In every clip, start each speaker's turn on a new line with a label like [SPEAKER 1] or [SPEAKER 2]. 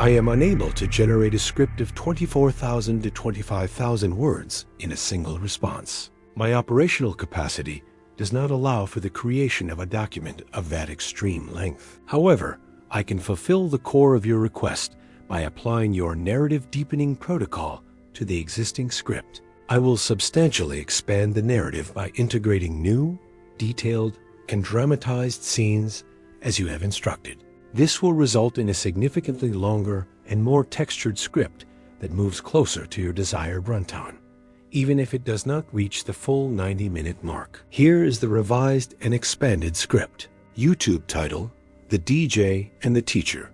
[SPEAKER 1] I am unable to generate a script of 24,000 to 25,000 words in a single response. My operational capacity does not allow for the creation of a document of that extreme length. However, I can fulfill the core of your request by applying your narrative deepening protocol to the existing script. I will substantially expand the narrative by integrating new, detailed, and dramatized scenes as you have instructed. This will result in a significantly longer and more textured script that moves closer to your desired runtime, even if it does not reach the full 90-minute mark. Here is the revised and expanded script. YouTube title: The DJ and the Teacher.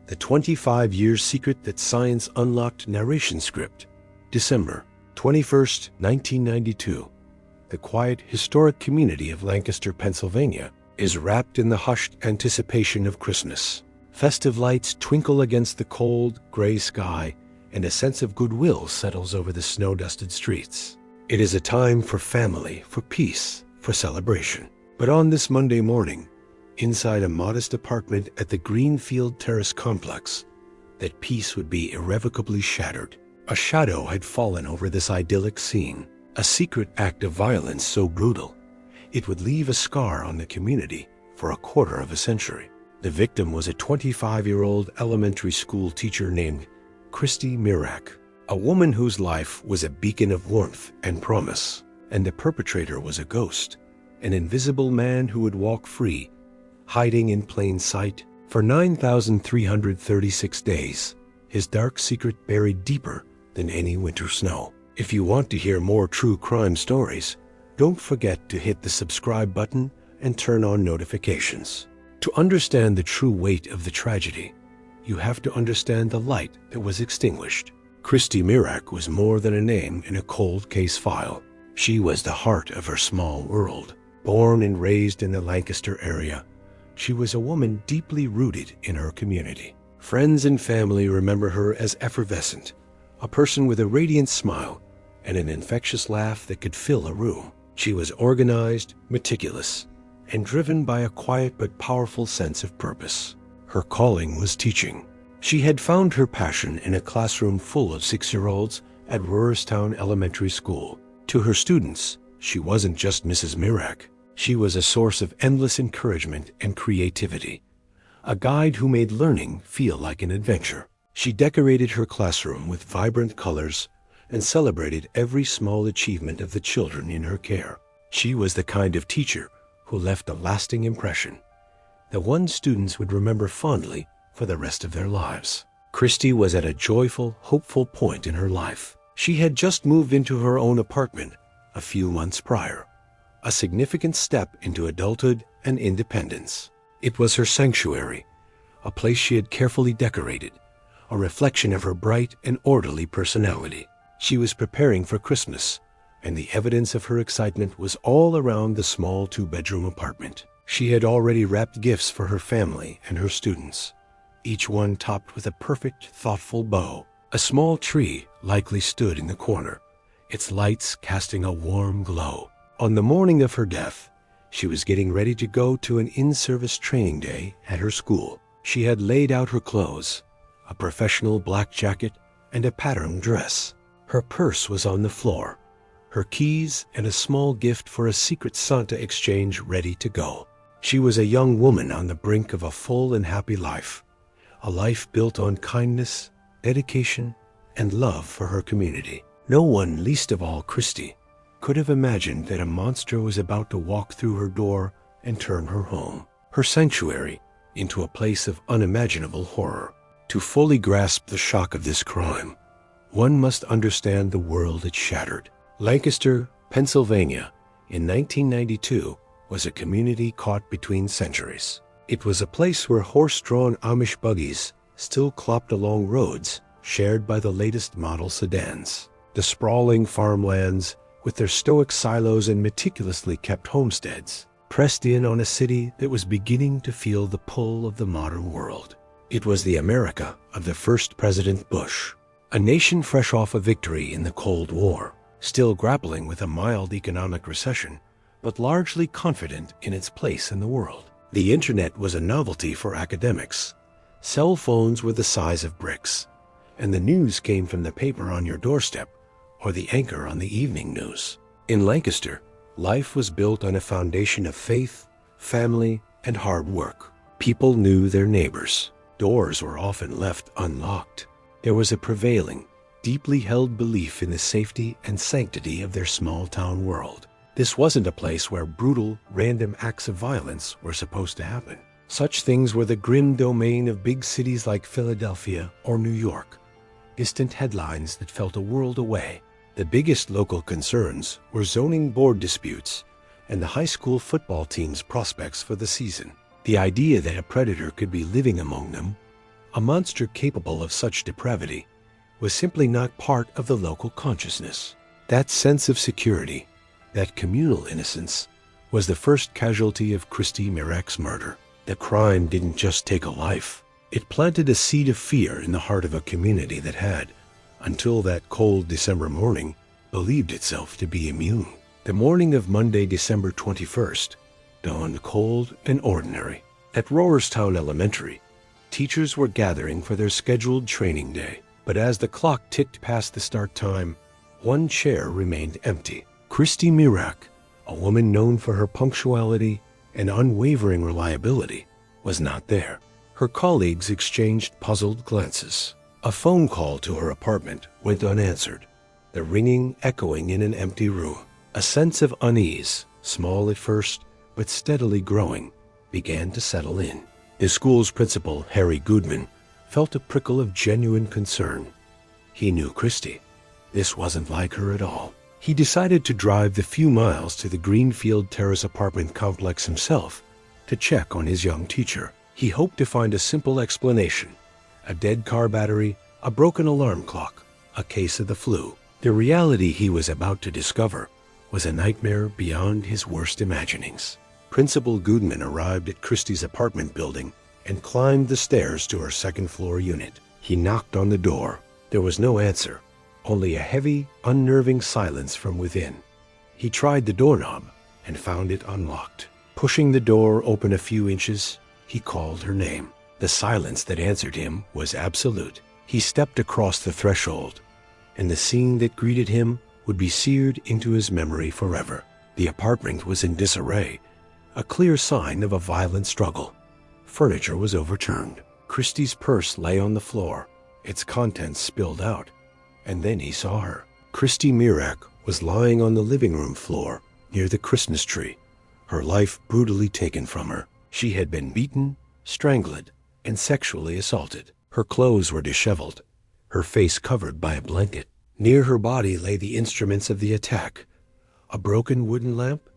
[SPEAKER 1] The 25-Year Secret That Science Unlocked narration script. December 21st, 1992. The quiet, historic community of Lancaster, Pennsylvania, is wrapped in the hushed anticipation of Christmas. Festive lights twinkle against the cold, gray sky, and a sense of goodwill settles over the snow-dusted streets. It is a time for family, for peace, for celebration. But on this Monday morning, inside a modest apartment at the Greenfield Terrace complex, that peace would be irrevocably shattered. A shadow had fallen over this idyllic scene, a secret act of violence so brutal it would leave a scar on the community for a quarter of a century. The victim was a 25-year-old elementary school teacher named Christy Mirak, a woman whose life was a beacon of warmth and promise, and the perpetrator was a ghost, an invisible man who would walk free, hiding in plain sight. For 9,336 days, his dark secret buried deeper than any winter snow. If you want to hear more true crime stories, don't forget to hit the subscribe button and turn on notifications. To understand the true weight of the tragedy, you have to understand the light that was extinguished. Christy Mirak was more than a name in a cold case file. She was the heart of her small world. Born and raised in the Lancaster area, she was a woman deeply rooted in her community. Friends and family remember her as effervescent, a person with a radiant smile and an infectious laugh that could fill a room. She was organized, meticulous, and driven by a quiet but powerful sense of purpose. Her calling was teaching. She had found her passion in a classroom full of 6-year-olds at Roerstown Elementary School. To her students, she wasn't just Mrs. Mirak. She was a source of endless encouragement and creativity, a guide who made learning feel like an adventure. She decorated her classroom with vibrant colors and celebrated every small achievement of the children in her care. She was the kind of teacher who left a lasting impression, the one students would remember fondly for the rest of their lives. Christy was at a joyful, hopeful point in her life. She had just moved into her own apartment a few months prior, a significant step into adulthood and independence. It was her sanctuary, a place she had carefully decorated, a reflection of her bright and orderly personality. She was preparing for Christmas, and the evidence of her excitement was all around the small 2-bedroom apartment. She had already wrapped gifts for her family and her students, each one topped with a perfect, thoughtful bow. A small tree likely stood in the corner, its lights casting a warm glow. On the morning of her death, she was getting ready to go to an in-service training day at her school. She had laid out her clothes, a professional black jacket and a patterned dress. Her purse was on the floor, her keys and a small gift for a secret Santa exchange ready to go. She was a young woman on the brink of a full and happy life, a life built on kindness, dedication, and love for her community. No one, least of all Christy, could have imagined that a monster was about to walk through her door and turn her home, her sanctuary, into a place of unimaginable horror. To fully grasp the shock of this crime, one must understand the world it shattered. Lancaster, Pennsylvania, in 1992, was a community caught between centuries. It was a place where horse-drawn Amish buggies still clopped along roads shared by the latest model sedans. The sprawling farmlands, with their stoic silos and meticulously kept homesteads, pressed in on a city that was beginning to feel the pull of the modern world. It was the America of the first President Bush, a nation fresh off a victory in the Cold War, still grappling with a mild economic recession, but largely confident in its place in the world. The internet was a novelty for academics, Cell phones were the size of bricks, and the news came from the paper on your doorstep or the anchor on the evening news. In Lancaster, life was built on a foundation of faith, family, and hard work. People knew their neighbors. Doors were often left unlocked. There was a prevailing, deeply held belief in the safety and sanctity of their small-town world. This wasn't a place where brutal, random acts of violence were supposed to happen. Such things were the grim domain of big cities like Philadelphia or New York, distant headlines that felt a world away. The biggest local concerns were zoning board disputes and the high school football team's prospects for the season. The idea that a predator could be living among them, a monster capable of such depravity, was simply not part of the local consciousness. That sense of security, that communal innocence, was the first casualty of Christy Mirak's murder. The crime didn't just take a life. It planted a seed of fear in the heart of a community that had, until that cold December morning, believed itself to be immune. The morning of Monday, December 21st, dawned cold and ordinary. At Rowerstown Elementary, teachers were gathering for their scheduled training day. But as the clock ticked past the start time, one chair remained empty. Christy Mirak, a woman known for her punctuality and unwavering reliability, was not there. Her colleagues exchanged puzzled glances. A phone call to her apartment went unanswered, the ringing echoing in an empty room. A sense of unease, small at first, but steadily growing, began to settle in. The school's principal, Harry Goodman, felt a prickle of genuine concern. He knew Christy. This wasn't like her at all. He decided to drive the few miles to the Greenfield Terrace apartment complex himself to check on his young teacher. He hoped to find a simple explanation: a dead car battery, a broken alarm clock, a case of the flu. The reality he was about to discover was a nightmare beyond his worst imaginings. Principal Goodman arrived at Christie's apartment building and climbed the stairs to her second-floor unit. He knocked on the door. There was no answer, only a heavy, unnerving silence from within. He tried the doorknob and found it unlocked. Pushing the door open a few inches, he called her name. The silence that answered him was absolute. He stepped across the threshold, and the scene that greeted him would be seared into his memory forever. The apartment was in disarray, a clear sign of a violent struggle. Furniture was overturned. Christie's purse lay on the floor, its contents spilled out, and then he saw her. Christy Mirak was lying on the living room floor near the Christmas tree, her life brutally taken from her. She had been beaten, strangled, and sexually assaulted. Her clothes were disheveled, her face covered by a blanket. Near her body lay the instruments of the attack, a broken wooden lamp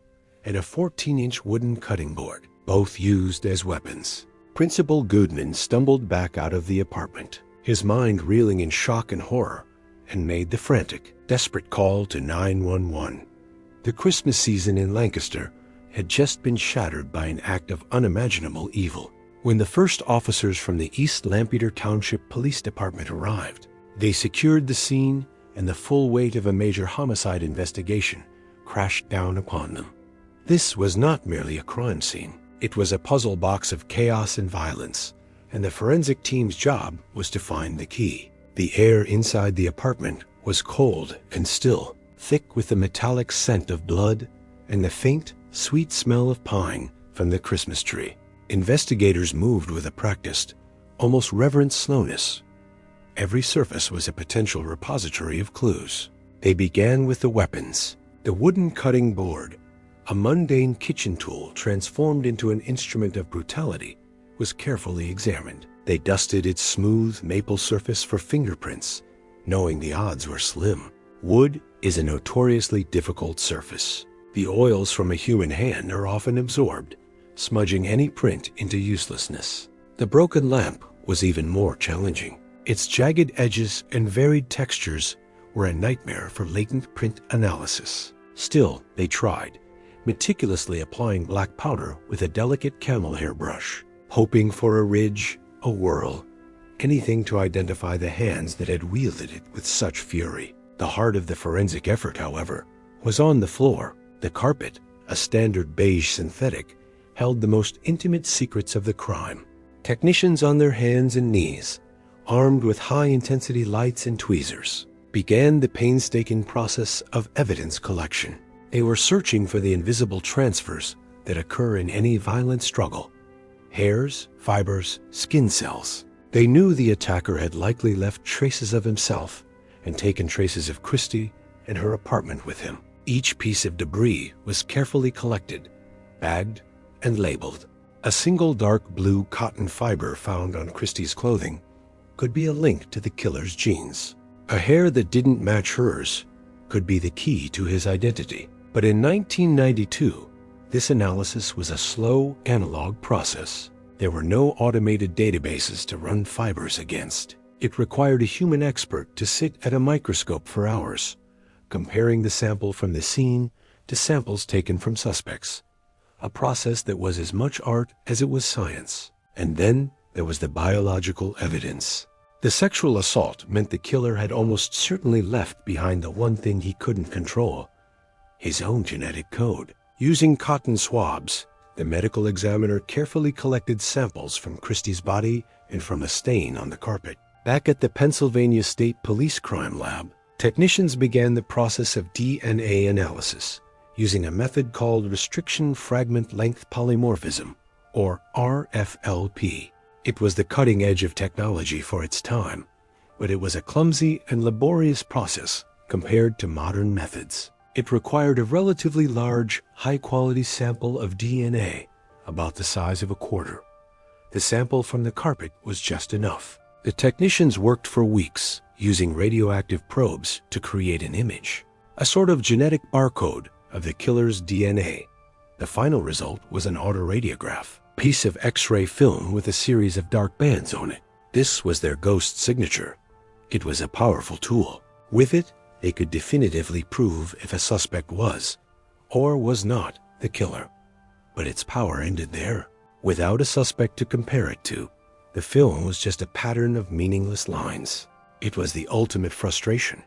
[SPEAKER 1] and a 14-inch wooden cutting board, both used as weapons. Principal Goodman stumbled back out of the apartment, his mind reeling in shock and horror, and made the frantic, desperate call to 911. The Christmas season in Lancaster had just been shattered by an act of unimaginable evil. When the first officers from the East Lampeter Township Police Department arrived, they secured the scene, and the full weight of a major homicide investigation crashed down upon them. This was not merely a crime scene. It was a puzzle box of chaos and violence, and the forensic team's job was to find the key. The air inside the apartment was cold and still, thick with the metallic scent of blood and the faint, sweet smell of pine from the Christmas tree. Investigators moved with a practiced, almost reverent slowness. Every surface was a potential repository of clues. They began with the weapons. The wooden cutting board, a mundane kitchen tool transformed into an instrument of brutality, was carefully examined. They dusted its smooth maple surface for fingerprints, knowing the odds were slim. Wood is a notoriously difficult surface. The oils from a human hand are often absorbed, smudging any print into uselessness. The broken lamp was even more challenging. Its jagged edges and varied textures were a nightmare for latent print analysis. Still, they tried, meticulously applying black powder with a delicate camel hair brush, hoping for a ridge, a whirl, anything to identify the hands that had wielded it with such fury. The heart of the forensic effort, however, was on the floor. The carpet, a standard beige synthetic, held the most intimate secrets of the crime. Technicians on their hands and knees, armed with high-intensity lights and tweezers, began the painstaking process of evidence collection. They were searching for the invisible transfers that occur in any violent struggle. Hairs, fibers, skin cells. They knew the attacker had likely left traces of himself and taken traces of Christie and her apartment with him. Each piece of debris was carefully collected, bagged, and labeled. A single dark blue cotton fiber found on Christie's clothing could be a link to the killer's genes. A hair that didn't match hers could be the key to his identity. But in 1992, this analysis was a slow analog process. There were no automated databases to run fibers against. It required a human expert to sit at a microscope for hours, comparing the sample from the scene to samples taken from suspects. A process that was as much art as it was science. And then there was the biological evidence. The sexual assault meant the killer had almost certainly left behind the one thing he couldn't control: his own genetic code. Using cotton swabs, the medical examiner carefully collected samples from Christie's body and from a stain on the carpet. Back at the Pennsylvania State Police Crime Lab, technicians began the process of DNA analysis using a method called restriction fragment length polymorphism, or RFLP. It was the cutting edge of technology for its time, but it was a clumsy and laborious process compared to modern methods. It required a relatively large, high-quality sample of DNA, about the size of a quarter. The sample from the carpet was just enough. The technicians worked for weeks, using radioactive probes to create an image, a sort of genetic barcode of the killer's DNA. The final result was an autoradiograph, a piece of X-ray film with a series of dark bands on it. This was their ghost signature. It was a powerful tool. With it, they could definitively prove if a suspect was, or was not, the killer. But its power ended there. Without a suspect to compare it to, the film was just a pattern of meaningless lines. It was the ultimate frustration.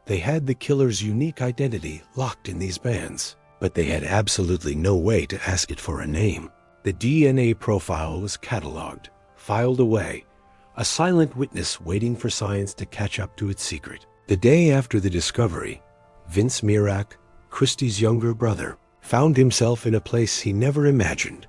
[SPEAKER 1] They had the killer's unique identity locked in these bands, but they had absolutely no way to ask it for a name. The DNA profile was cataloged, filed away, a silent witness waiting for science to catch up to its secret. The day after the discovery, Vince Mirak, Christie's younger brother, found himself in a place he never imagined.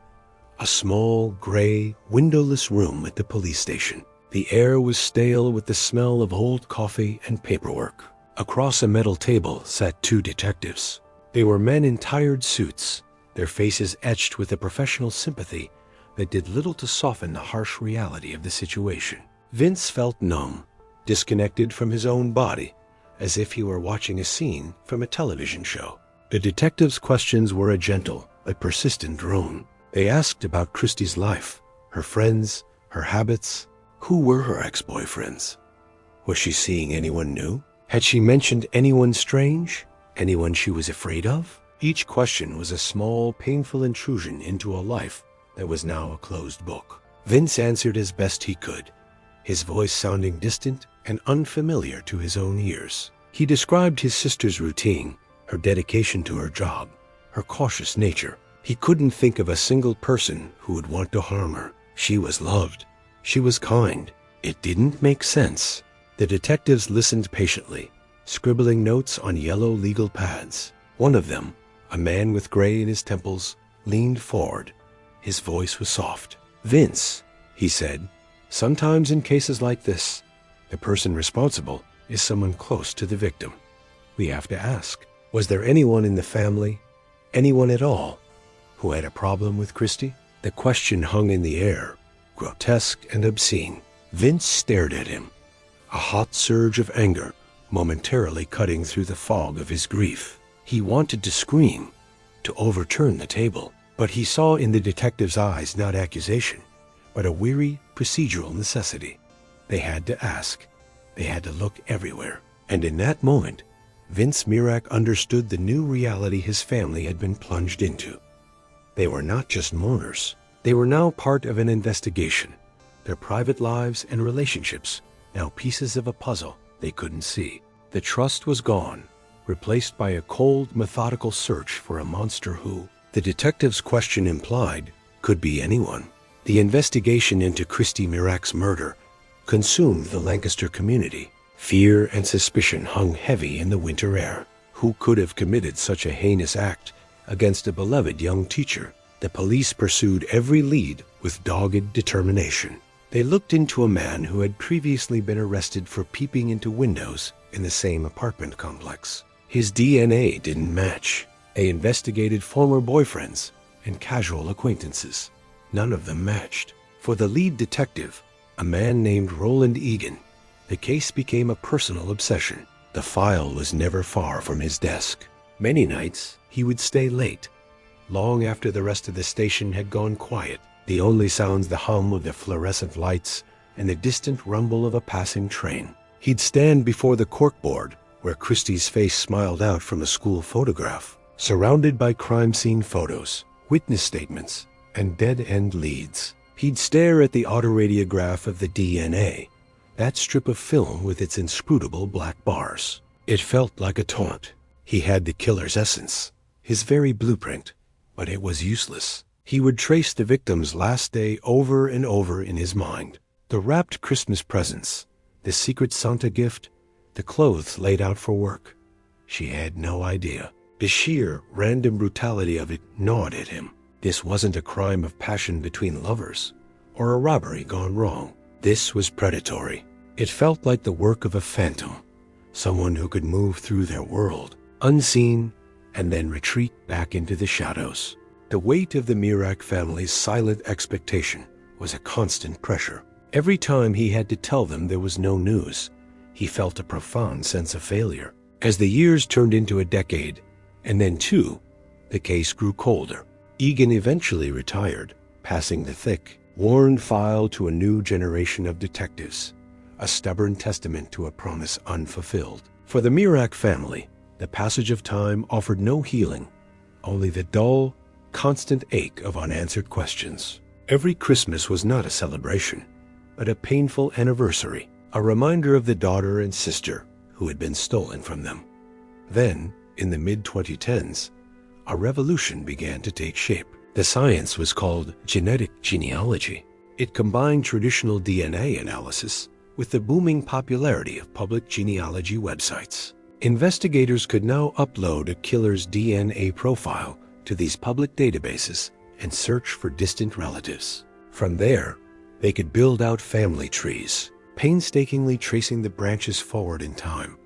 [SPEAKER 1] A small, gray, windowless room at the police station. The air was stale with the smell of old coffee and paperwork. Across a metal table sat two detectives. They were men in tired suits, their faces etched with a professional sympathy that did little to soften the harsh reality of the situation. Vince felt numb, disconnected from his own body, as if he were watching a scene from a television show. The detectives' questions were a gentle but persistent drone. They asked about Christie's life, her friends, her habits. Who were her ex-boyfriends? Was she seeing anyone new? Had she mentioned anyone strange? Anyone she was afraid of? Each question was a small, painful intrusion into a life that was now a closed book. Vince answered as best he could, his voice sounding distant and unfamiliar to his own ears. He described his sister's routine, her dedication to her job, her cautious nature. He couldn't think of a single person who would want to harm her. She was loved. She was kind. It didn't make sense. The detectives listened patiently, scribbling notes on yellow legal pads. One of them, a man with gray in his temples, leaned forward. His voice was soft. "Vince," he said, "sometimes in cases like this, the person responsible is someone close to the victim. We have to ask, was there anyone in the family, anyone at all, who had a problem with Christie?" The question hung in the air, grotesque and obscene. Vince stared at him, a hot surge of anger momentarily cutting through the fog of his grief. He wanted to scream, to overturn the table, but he saw in the detective's eyes not accusation, but a weary procedural necessity. They had to ask. They had to look everywhere. And in that moment, Vince Mirak understood the new reality his family had been plunged into. They were not just mourners. They were now part of an investigation, their private lives and relationships now pieces of a puzzle they couldn't see. The trust was gone, replaced by a cold, methodical search for a monster who, the detective's question implied, could be anyone. The investigation into Christy Mirac's murder consumed the Lancaster community. Fear and suspicion hung heavy in the winter air. Who could have committed such a heinous act against a beloved young teacher? The police pursued every lead with dogged determination. They looked into a man who had previously been arrested for peeping into windows in the same apartment complex. His DNA didn't match. They investigated former boyfriends and casual acquaintances. None of them matched. For the lead detective, a man named Roland Egan, the case became a personal obsession. The file was never far from his desk. Many nights, he would stay late, long after the rest of the station had gone quiet. The only sounds the hum of the fluorescent lights and the distant rumble of a passing train. He'd stand before the corkboard, where Christie's face smiled out from a school photograph, surrounded by crime scene photos, witness statements, and dead-end leads. He'd stare at the autoradiograph of the DNA, that strip of film with its inscrutable black bars. It felt like a taunt. He had the killer's essence, his very blueprint, but it was useless. He would trace the victim's last day over and over in his mind. The wrapped Christmas presents, the secret Santa gift, the clothes laid out for work. She had no idea. The sheer, random brutality of it gnawed at him. This wasn't a crime of passion between lovers, or a robbery gone wrong. This was predatory. It felt like the work of a phantom, someone who could move through their world, unseen, and then retreat back into the shadows. The weight of the Mirac family's silent expectation was a constant pressure. Every time he had to tell them there was no news, he felt a profound sense of failure. As the years turned into a decade, and then two, the case grew colder. Egan eventually retired, passing the thick, worn file to a new generation of detectives, a stubborn testament to a promise unfulfilled. For the Mirac family, the passage of time offered no healing, only the dull, constant ache of unanswered questions. Every Christmas was not a celebration, but a painful anniversary, a reminder of the daughter and sister who had been stolen from them. Then, in the mid-2010s, a revolution began to take shape. The science was called genetic genealogy. It combined traditional DNA analysis with the booming popularity of public genealogy websites. Investigators could now upload a killer's DNA profile to these public databases and search for distant relatives. From there, they could build out family trees, painstakingly tracing the branches forward in time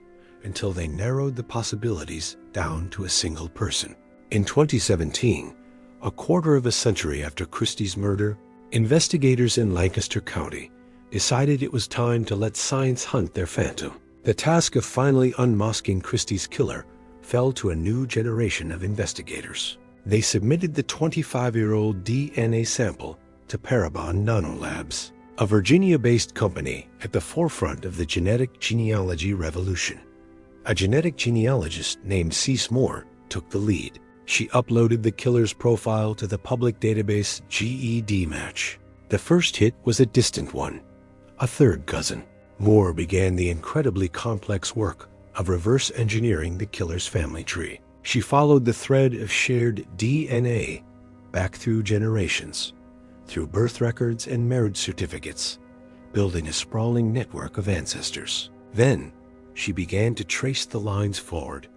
[SPEAKER 1] until they narrowed the possibilities down to a single person. In 2017, a quarter of a century after Christie's murder, investigators in Lancaster County decided it was time to let science hunt their phantom. The task of finally unmasking Christie's killer fell to a new generation of investigators. They submitted the 25-year-old DNA sample to Parabon Nanolabs, a Virginia-based company at the forefront of the genetic genealogy revolution. A genetic genealogist named Cease Moore took the lead. She uploaded the killer's profile to the public database GEDmatch. The first hit was a distant one, a third cousin. Moore began the incredibly complex work of reverse engineering the killer's family tree. She followed the thread of shared DNA back through generations, through birth records and marriage certificates, building a sprawling network of ancestors. Then, she began to trace the lines forward,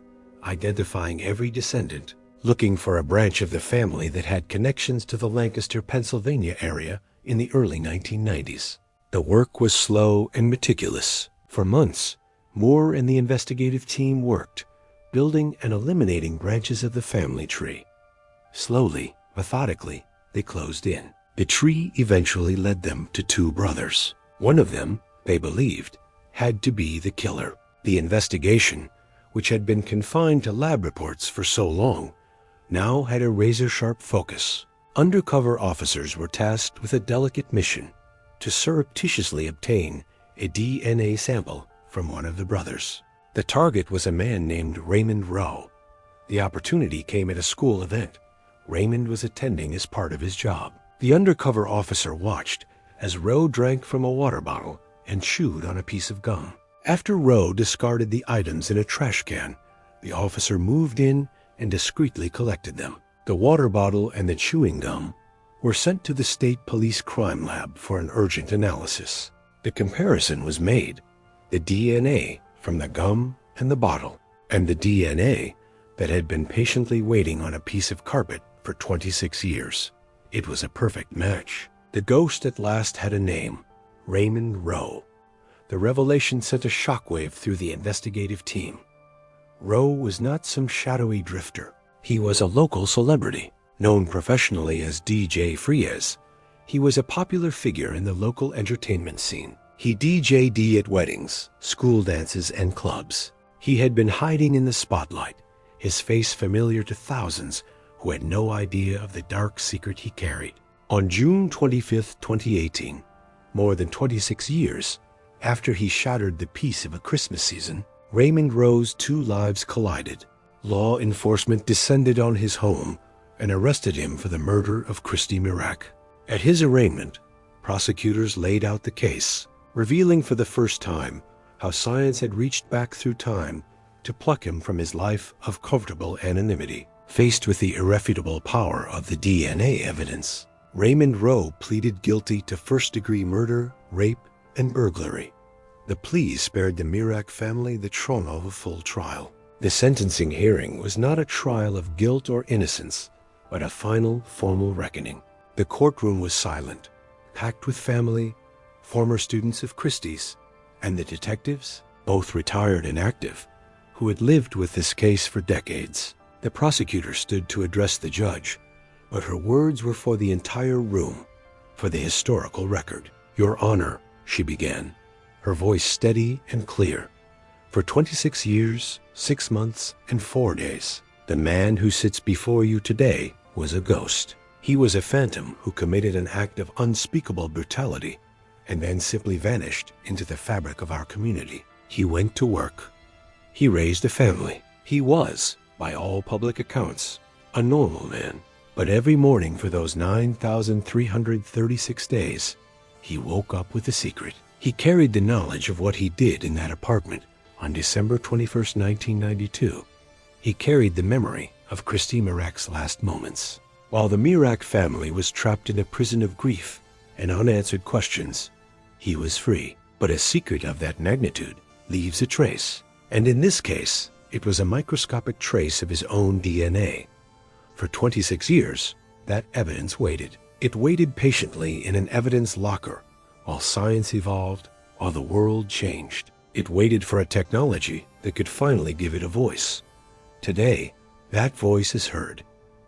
[SPEAKER 1] identifying every descendant, looking for a branch of the family that had connections to the Lancaster, Pennsylvania area in the early 1990s. The work was slow and meticulous. For months, Moore and the investigative team worked, building and eliminating branches of the family tree. Slowly, methodically, they closed in. The tree eventually led them to two brothers. One of them, they believed, had to be the killer. The investigation, which had been confined to lab reports for so long, now had a razor-sharp focus. Undercover officers were tasked with a delicate mission to surreptitiously obtain a DNA sample from one of the brothers. The target was a man named Raymond Rowe. The opportunity came at a school event. Raymond was attending as part of his job. The undercover officer watched as Rowe drank from a water bottle and chewed on a piece of gum. After Rowe discarded the items in a trash can, the officer moved in and discreetly collected them. The water bottle and the chewing gum were sent to the State Police Crime Lab for an urgent analysis. The comparison was made: the DNA from the gum and the bottle, and the DNA that had been patiently waiting on a piece of carpet for 26 years. It was a perfect match. The ghost at last had a name: Raymond Rowe. The revelation sent a shockwave through the investigative team. Rowe was not some shadowy drifter. He was a local celebrity, known professionally as DJ Friez. He was a popular figure in the local entertainment scene. He DJ'd at weddings, school dances, and clubs. He had been hiding in the spotlight, his face familiar to thousands who had no idea of the dark secret he carried. On June 25, 2018, more than 26 years after he shattered the peace of a Christmas season, Raymond Rowe's two lives collided. Law enforcement descended on his home and arrested him for the murder of Christy Mirac. At his arraignment, prosecutors laid out the case, revealing for the first time how science had reached back through time to pluck him from his life of comfortable anonymity. Faced with the irrefutable power of the DNA evidence, Raymond Rowe pleaded guilty to first-degree murder, rape, and burglary. The plea spared the Mirac family the trauma of a full trial. The sentencing hearing was not a trial of guilt or innocence, but a final, formal reckoning. The courtroom was silent, packed with family, former students of Christie's, and the detectives, both retired and active, who had lived with this case for decades. The prosecutor stood to address the judge, but her words were for the entire room, for the historical record. "Your Honor," she began, her voice steady and clear. "For 26 years, 6 months, and 4 days, the man who sits before you today was a ghost. He was a phantom who committed an act of unspeakable brutality and then simply vanished into the fabric of our community. He went to work. He raised a family. He was, by all public accounts, a normal man. But every morning for those 9,336 days, he woke up with a secret. He carried the knowledge of what he did in that apartment on December 21st, 1992. He carried the memory of Christy Mirac's last moments. While the Mirac family was trapped in a prison of grief and unanswered questions, he was free. But a secret of that magnitude leaves a trace. And in this case, it was a microscopic trace of his own DNA. For 26 years, that evidence waited. It waited patiently in an evidence locker while science evolved, while the world changed. It waited for a technology that could finally give it a voice. Today, that voice is heard.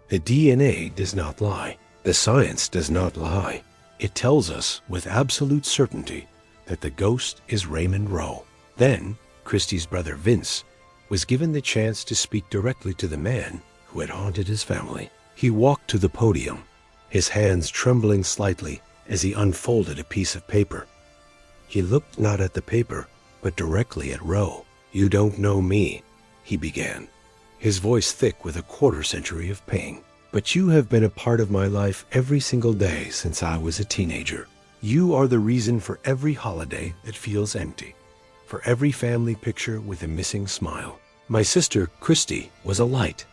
[SPEAKER 1] The DNA does not lie. The science does not lie. It tells us with absolute certainty that the ghost is Raymond Rowe. Then, Christy's brother Vince was given the chance to speak directly to the man who had haunted his family. He walked to the podium, his hands trembling slightly as he unfolded a piece of paper. He looked not at the paper, but directly at Rowe. "You don't know me," he began, his voice thick with a quarter-century of pain. "But you have been a part of my life every single day since I was a teenager. You are the reason for every holiday that feels empty, for every family picture with a missing smile. My sister, Christy, was a light.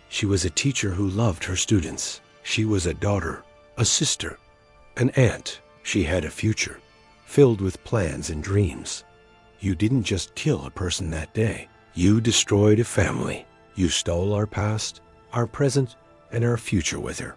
[SPEAKER 1] She was a teacher who loved her students. She was a daughter, a sister, an aunt. She had a future, filled with plans and dreams. You didn't just kill a person that day. You destroyed a family. You stole our past, our present, and our future with her.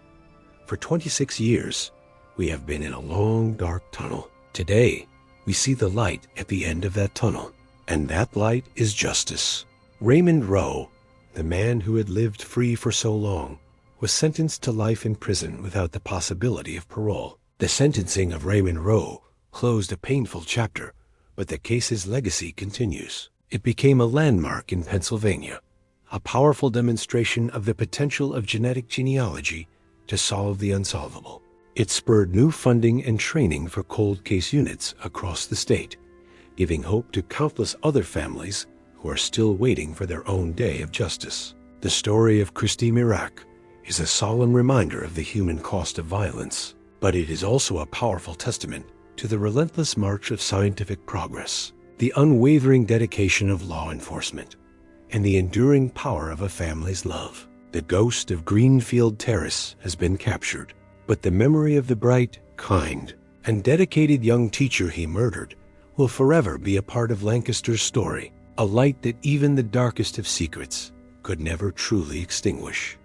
[SPEAKER 1] For 26 years, we have been in a long, dark tunnel. Today, we see the light at the end of that tunnel, and that light is justice." Raymond Rowe, the man who had lived free for so long, was sentenced to life in prison without the possibility of parole. The sentencing of Raymond Rowe closed a painful chapter, but the case's legacy continues. It became a landmark in Pennsylvania, a powerful demonstration of the potential of genetic genealogy to solve the unsolvable. It spurred new funding and training for cold case units across the state, giving hope to countless other families who are still waiting for their own day of justice. The story of Christy Mirac is a solemn reminder of the human cost of violence, but it is also a powerful testament to the relentless march of scientific progress, the unwavering dedication of law enforcement, and the enduring power of a family's love. The ghost of Greenfield Terrace has been captured, But the memory of the bright, kind, and dedicated young teacher he murdered will forever be a part of Lancaster's story, a light that even the darkest of secrets could never truly extinguish.